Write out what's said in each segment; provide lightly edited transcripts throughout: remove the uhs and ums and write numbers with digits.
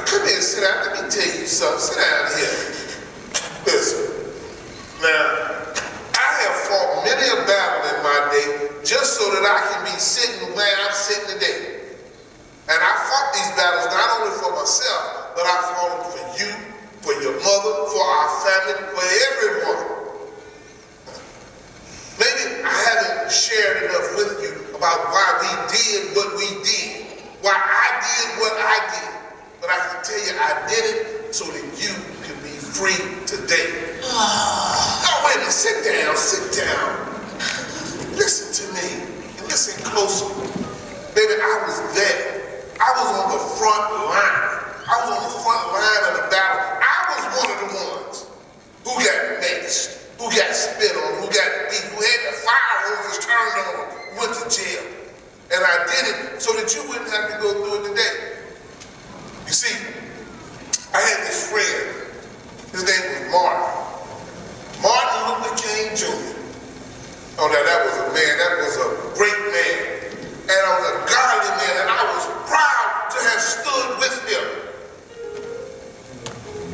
come here, sit down. Let me tell you something. Sit down here. Listen. Now, I have fought many a battle in my day just so that I can be sitting where I'm sitting today. And I fought these battles not only for myself, but I fought them for you, for your mother, for our family, for everyone. Maybe I haven't shared enough with you about why we did what we did, why I did what I did. But I can tell you I did it so that you can be free today. Oh, wait a minute, sit down, sit down. Listen to me, and listen closer. Baby, I was there. I was on the front line. I was on the front line of the battle. I was one of the ones who got maced, who got spit on, who got beat, who had the fire hoses turned on, went to jail. And I did it so that you wouldn't have to go through it today. You see, I had this friend. His name was Martin Luther King Jr. Oh, now that was a man. That was a great man. And I was a godly man, and I was proud to have stood with him.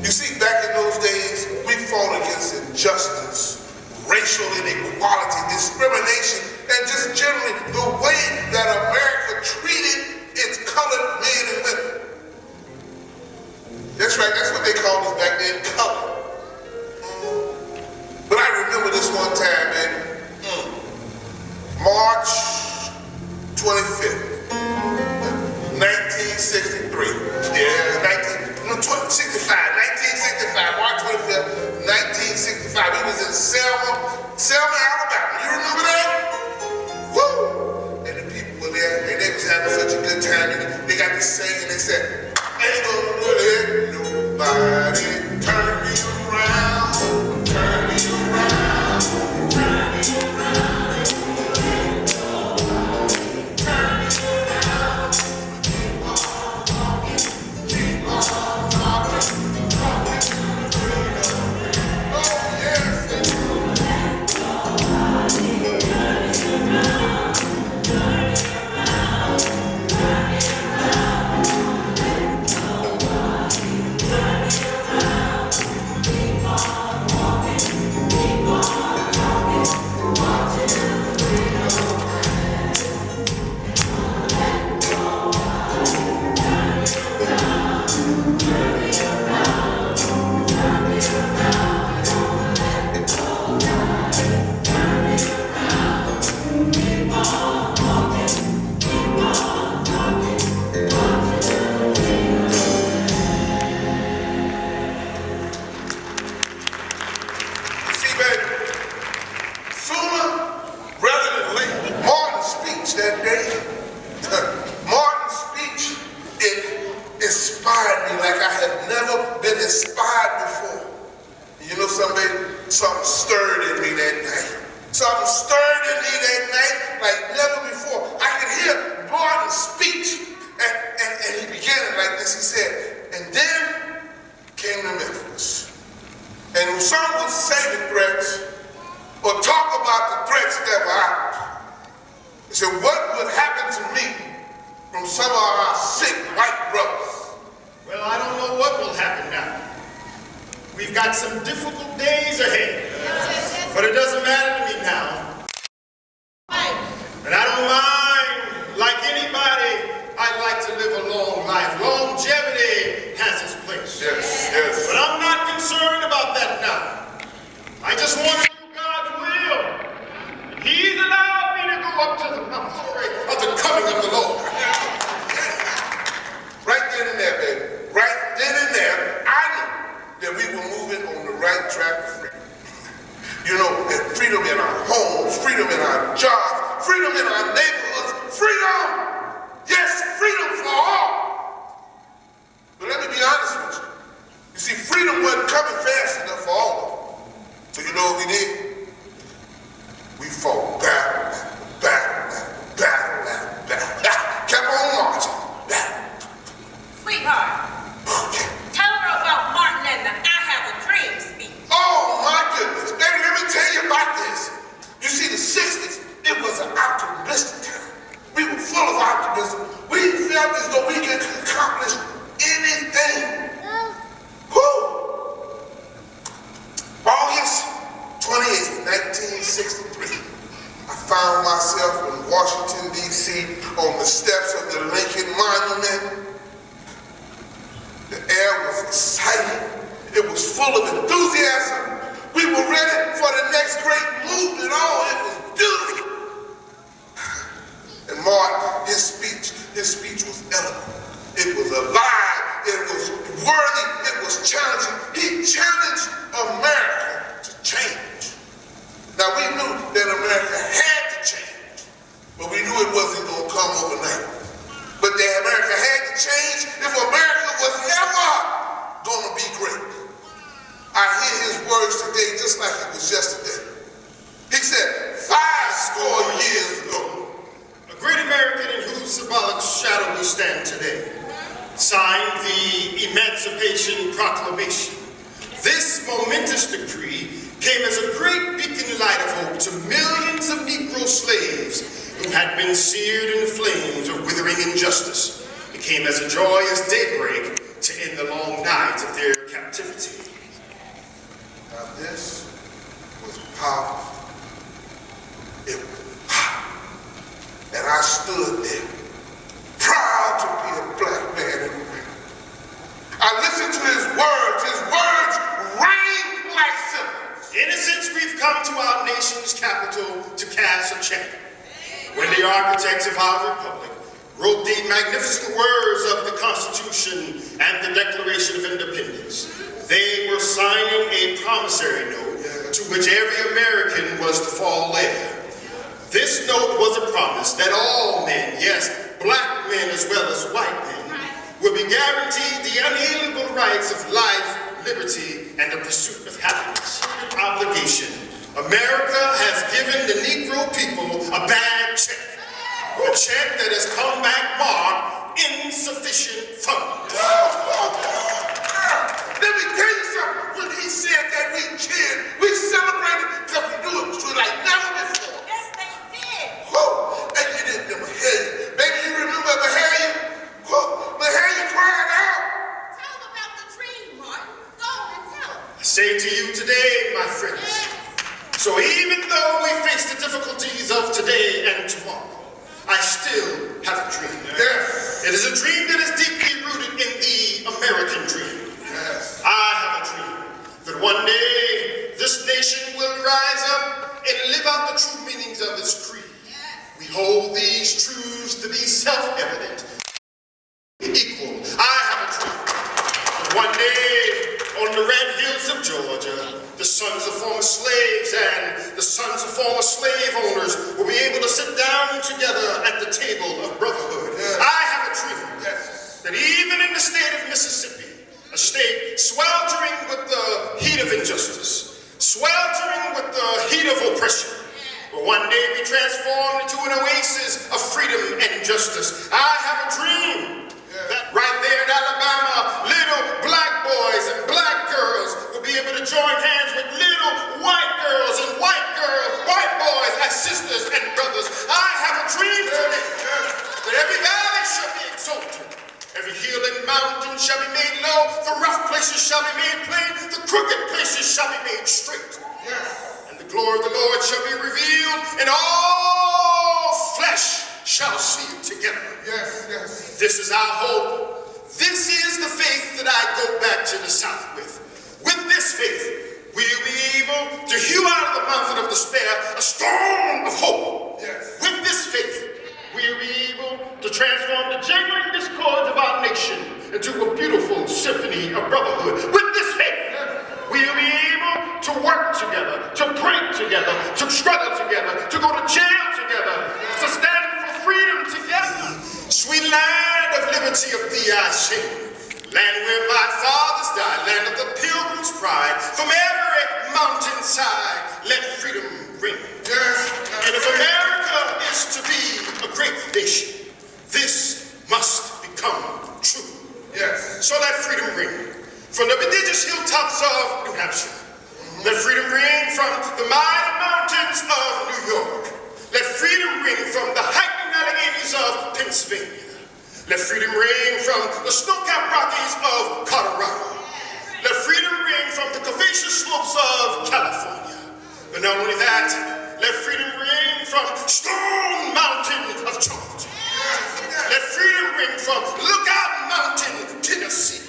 You see, back in those days, we fought against injustice, racial inequality, discrimination, and just generally the way that America treated its colored men and women. That's right, that's what they called us back then, color. But I remember this one time, man, March 25th, 1963. Yeah, 1965, March 25th, 1965. It was in Selma, Alabama. You remember that? Woo! And the people were there, and they was having such a good time, and they got to sing, and they said, ain't gonna let nobody turn me around, turn me around, turn me around. Something stirred in me that night. Something stirred in me that night like never before. I could hear Martin's speech, and he began it like this. He said, and then came to Memphis. And when some would say the threats or talk about the threats that were out, he said, what would happen to me from some of our sick white brothers? Well, I don't know what will happen now. We've got some difficult days ahead, but it doesn't matter to me now. And I don't mind, like anybody, I'd like to live a long life. Longevity has its place. Yes, yes. But I'm not concerned about that now. I just want to do God's will. He's allowed me to go up to the glory of the coming of the Lord. Right then and there, baby. Right then and there, I knew that we were moving on the right track of freedom. You know, and freedom in our homes, freedom in our jobs, freedom in our neighborhoods, freedom! Yes, freedom for all! But let me be honest with you. You see, freedom wasn't coming fast enough for all of them. So you know what we did? We fought battle after battle after battle. Kept on marching. Sweetheart, tell her about Martin and the I Have a Dream speech. Oh my goodness, baby, let me tell you about this. You see, the 60s, it was an optimistic time. We were full of optimism. We felt as though we could accomplish anything. exciting. It was full of enthusiasm. We were ready for the next great movement. Oh, it was beautiful. And Martin, his speech was eloquent. It was alive. It was worthy. It was challenging. He challenged America to change. Now, we knew that America had to change, but we knew it wasn't going to come overnight. But that America had to change if America was ever going to be great. I hear his words today just like it was yesterday. He said, 5 years ago. A great American in whose symbolic shadow we stand today signed the Emancipation Proclamation. This momentous decree came as a great beacon light of hope to millions of Negro slaves who had been seared in the flames of withering injustice. It came as a joyous daybreak to end the long night of their captivity. Now this was powerful. It was powerful. And I stood there, proud to be a black man in America. I listened to his words. His words rang like cymbals. In a sense, we've come to our nation's capital to cash a check. When the architects of our republic wrote the magnificent words of the Constitution and the Declaration of Independence, they were signing a promissory note to which every American was to fall heir. This note was a promise that all men, yes, black men as well as white men, would be guaranteed the unalienable rights of life, liberty, and the pursuit of happiness. Obligation. America has given the Negro people a bad check. A check that has come back marked insufficient funds. Let me tell you something. When he said that, we cheered, we celebrated, because we knew it was true like never before. Yes, they did. Whoa, and you didn't know Mahalia. Maybe you remember Mahalia? Whoa, Mahalia cried out. Tell them about the dream, Martin. Go and tell them. I say to you today, my friends, so even though we face the difficulties of today and tomorrow, I still have a dream. Yes. It is a dream that is deeply rooted in the American dream. Yes. I have a dream that one day this nation will rise up and live out the true meanings of its creed. We hold these truths to be self-evident, equal. I have a dream that one day on the red hills of Georgia, the sons of former slaves and the sons of former slave owners will be able to sit down together at the table of brotherhood. Yes. I have a dream Yes. that even in the state of Mississippi, a state sweltering with the heat of injustice, sweltering with the heat of oppression, will one day be transformed into an oasis of freedom and justice. I have a dream that right there in Alabama, little black boys and black girls will be able to join hands with little white girls and white boys as sisters and brothers. I have a dream today that every valley shall be exalted, every hill and mountain shall be made low, the rough places shall be made plain, the crooked places shall be made straight. And the glory of the Lord shall be revealed, and all flesh shall see it together. Yes, yes. This is our hope. This is the faith that I go back to the South with. With this faith, we'll be able to hew out of the mountain of despair a storm of hope. Yes. With this faith, we'll be able to transform the jangling discords of our nation into a beautiful symphony of brotherhood. With this faith, we'll be able to work together, to break together, to struggle together, to go to jail together, to stand for freedom together. Sweet land of liberty of thee I sing, land where my fathers died, land of the pilgrim's pride. From every mountainside, let freedom ring. Yes. And if America is to be a great nation, this must become true. Yes. So let freedom ring from the prodigious hilltops of New Hampshire. Let freedom ring from the mighty mountains of New York. Let freedom ring from the hiking Alleghenies of Pennsylvania. Let freedom ring from the snow-capped Rockies of Colorado. Let freedom ring from the curvaceous slopes of California. But not only that, let freedom ring from Stone Mountain of Georgia. Let freedom ring from Lookout Mountain, Tennessee.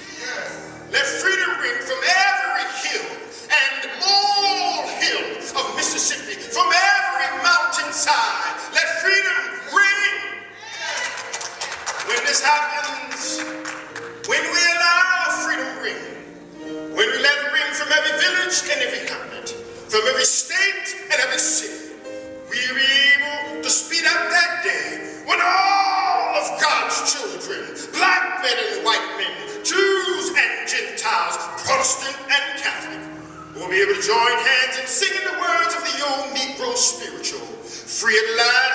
Let from every state and every city. We'll be able to speed up that day when all of God's children, black men and white men, Jews and Gentiles, Protestant and Catholic, will be able to join hands in singing the words of the old Negro spiritual. Free at last.